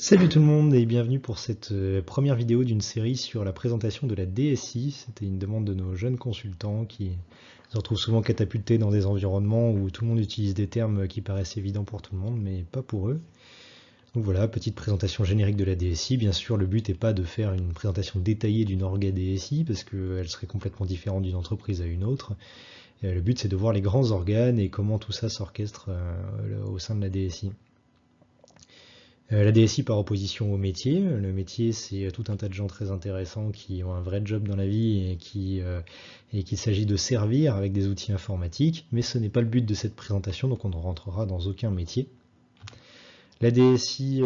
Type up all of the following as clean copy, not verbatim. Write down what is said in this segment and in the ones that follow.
Salut tout le monde et bienvenue pour cette première vidéo d'une série sur la présentation de la DSI. C'était une demande de nos jeunes consultants qui se retrouvent souvent catapultés dans des environnements où tout le monde utilise des termes qui paraissent évidents pour tout le monde, mais pas pour eux. Donc voilà, petite présentation générique de la DSI. Bien sûr, le but n'est pas de faire une présentation détaillée d'une orga DSI, parce qu'elle serait complètement différente d'une entreprise à une autre. Le but c'est de voir les grands organes et comment tout ça s'orchestre au sein de la DSI. La DSI par opposition au métier. Le métier, c'est tout un tas de gens très intéressants qui ont un vrai job dans la vie et qu'il s'agit de servir avec des outils informatiques, mais ce n'est pas le but de cette présentation, donc on ne rentrera dans aucun métier. La DSI,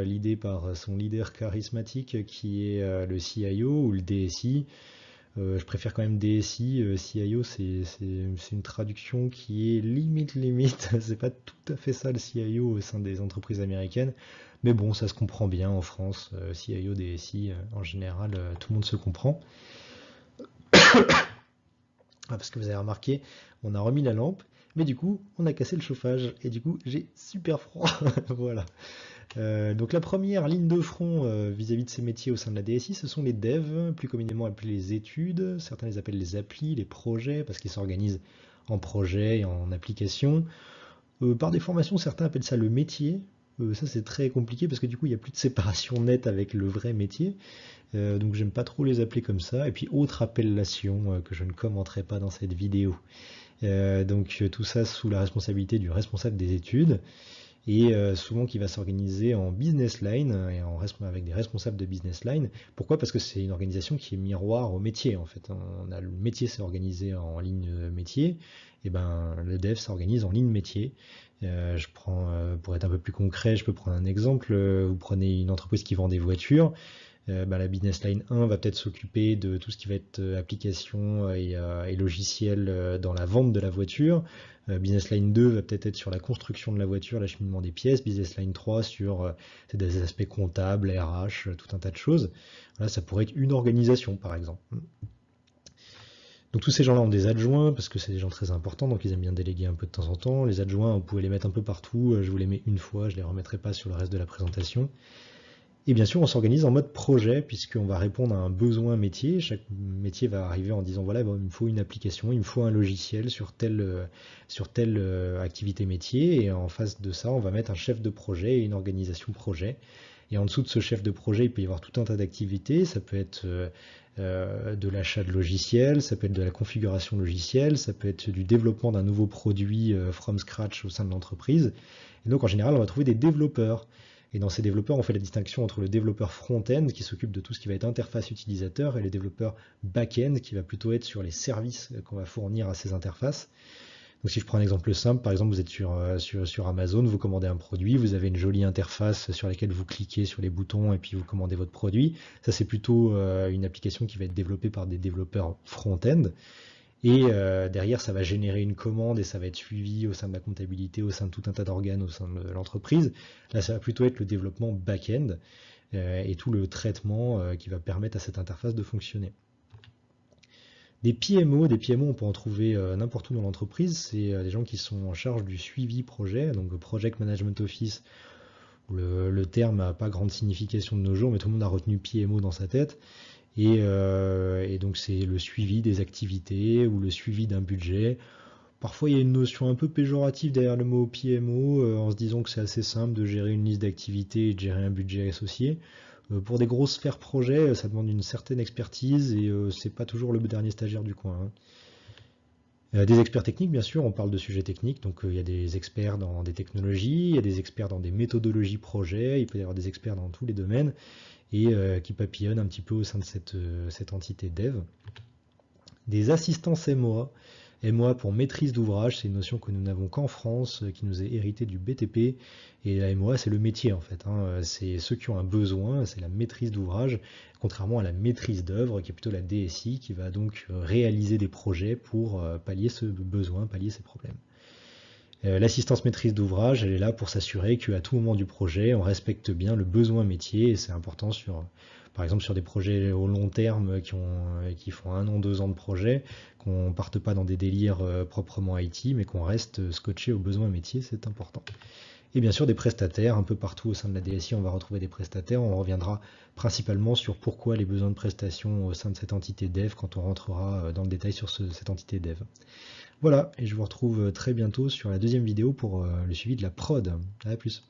l'idée par son leader charismatique qui est le CIO ou le DSI. Je préfère quand même DSI, CIO c'est une traduction qui est limite, c'est pas tout à fait ça le CIO au sein des entreprises américaines, mais bon ça se comprend bien en France, CIO, DSI, en général tout le monde se comprend. Parce que vous avez remarqué, on a remis la lampe, mais du coup on a cassé le chauffage, et du coup j'ai super froid, voilà. Donc la première ligne de front vis-à-vis de ces métiers au sein de la DSI, ce sont les devs, plus communément appelés les études. Certains les appellent les applis, les projets, parce qu'ils s'organisent en projets et en applications. Par des formations, certains appellent ça le métier. Ça c'est très compliqué parce que du coup il n'y a plus de séparation nette avec le vrai métier. Donc j'aime pas trop les appeler comme ça. Et puis autre appellation que je ne commenterai pas dans cette vidéo. Donc tout ça sous la responsabilité du responsable des études, et souvent qui va s'organiser en business line et avec des responsables de business line. Pourquoi? Parce que c'est une organisation qui est miroir au métier en fait. Le métier s'est organisé en ligne métier, et ben le dev s'organise en ligne métier. Je prends, pour être un peu plus concret, je peux prendre un exemple. Vous prenez une entreprise qui vend des voitures. La business line 1 va peut-être s'occuper de tout ce qui va être application et logiciel dans la vente de la voiture. Business line 2 va peut-être être sur la construction de la voiture, l'acheminement des pièces. Business line 3 sur des aspects comptables, RH, tout un tas de choses. Voilà, ça pourrait être une organisation par exemple. Donc tous ces gens-là ont des adjoints parce que c'est des gens très importants, donc ils aiment bien déléguer un peu de temps en temps. Les adjoints, vous pouvez les mettre un peu partout. Je vous les mets une fois, je les remettrai pas sur le reste de la présentation. Et bien sûr, on s'organise en mode projet, puisqu'on va répondre à un besoin métier. Chaque métier va arriver en disant, voilà, bon, il me faut une application, il me faut un logiciel sur telle activité métier. Et en face de ça, on va mettre un chef de projet et une organisation projet. Et en dessous de ce chef de projet, il peut y avoir tout un tas d'activités. Ça peut être de l'achat de logiciels, ça peut être de la configuration logicielle, ça peut être du développement d'un nouveau produit from scratch au sein de l'entreprise. Et donc, en général, on va trouver des développeurs. Et dans ces développeurs, on fait la distinction entre le développeur front-end qui s'occupe de tout ce qui va être interface utilisateur et le développeur back-end qui va plutôt être sur les services qu'on va fournir à ces interfaces. Donc si je prends un exemple simple, par exemple vous êtes sur Amazon, vous commandez un produit, vous avez une jolie interface sur laquelle vous cliquez sur les boutons et puis vous commandez votre produit. Ça c'est plutôt une application qui va être développée par des développeurs front-end. Et derrière, ça va générer une commande et ça va être suivi au sein de la comptabilité, au sein de tout un tas d'organes, au sein de l'entreprise. Là, ça va plutôt être le développement back-end et tout le traitement qui va permettre à cette interface de fonctionner. Des PMO, on peut en trouver n'importe où dans l'entreprise. C'est des gens qui sont en charge du suivi projet, donc Project Management Office. Le terme n'a pas grande signification de nos jours, mais tout le monde a retenu PMO dans sa tête. Et donc c'est le suivi des activités ou le suivi d'un budget. Parfois il y a une notion un peu péjorative derrière le mot PMO en se disant que c'est assez simple de gérer une liste d'activités et de gérer un budget associé. Pour des grosses sphères projets, ça demande une certaine expertise et c'est pas toujours le dernier stagiaire du coin. Des experts techniques, bien sûr, on parle de sujets techniques, donc il y a des experts dans des technologies, il y a des experts dans des méthodologies projets, il peut y avoir des experts dans tous les domaines et qui papillonnent un petit peu au sein de cette entité dev. Des assistants MOA. MOA pour maîtrise d'ouvrage, c'est une notion que nous n'avons qu'en France, qui nous est héritée du BTP. Et la MOA, c'est le métier en fait. C'est ceux qui ont un besoin, c'est la maîtrise d'ouvrage, contrairement à la maîtrise d'œuvre, qui est plutôt la DSI, qui va donc réaliser des projets pour pallier ce besoin, pallier ces problèmes. L'assistance maîtrise d'ouvrage, elle est là pour s'assurer qu'à tout moment du projet, on respecte bien le besoin métier, et c'est important par exemple sur des projets au long terme qui font 1 an, 2 ans de projet, qu'on ne parte pas dans des délires proprement IT, mais qu'on reste scotché aux besoins métiers, c'est important. Et bien sûr des prestataires, un peu partout au sein de la DSI on va retrouver des prestataires, on reviendra principalement sur pourquoi les besoins de prestations au sein de cette entité dev quand on rentrera dans le détail sur cette entité dev. Voilà, et je vous retrouve très bientôt sur la deuxième vidéo pour le suivi de la prod. À plus.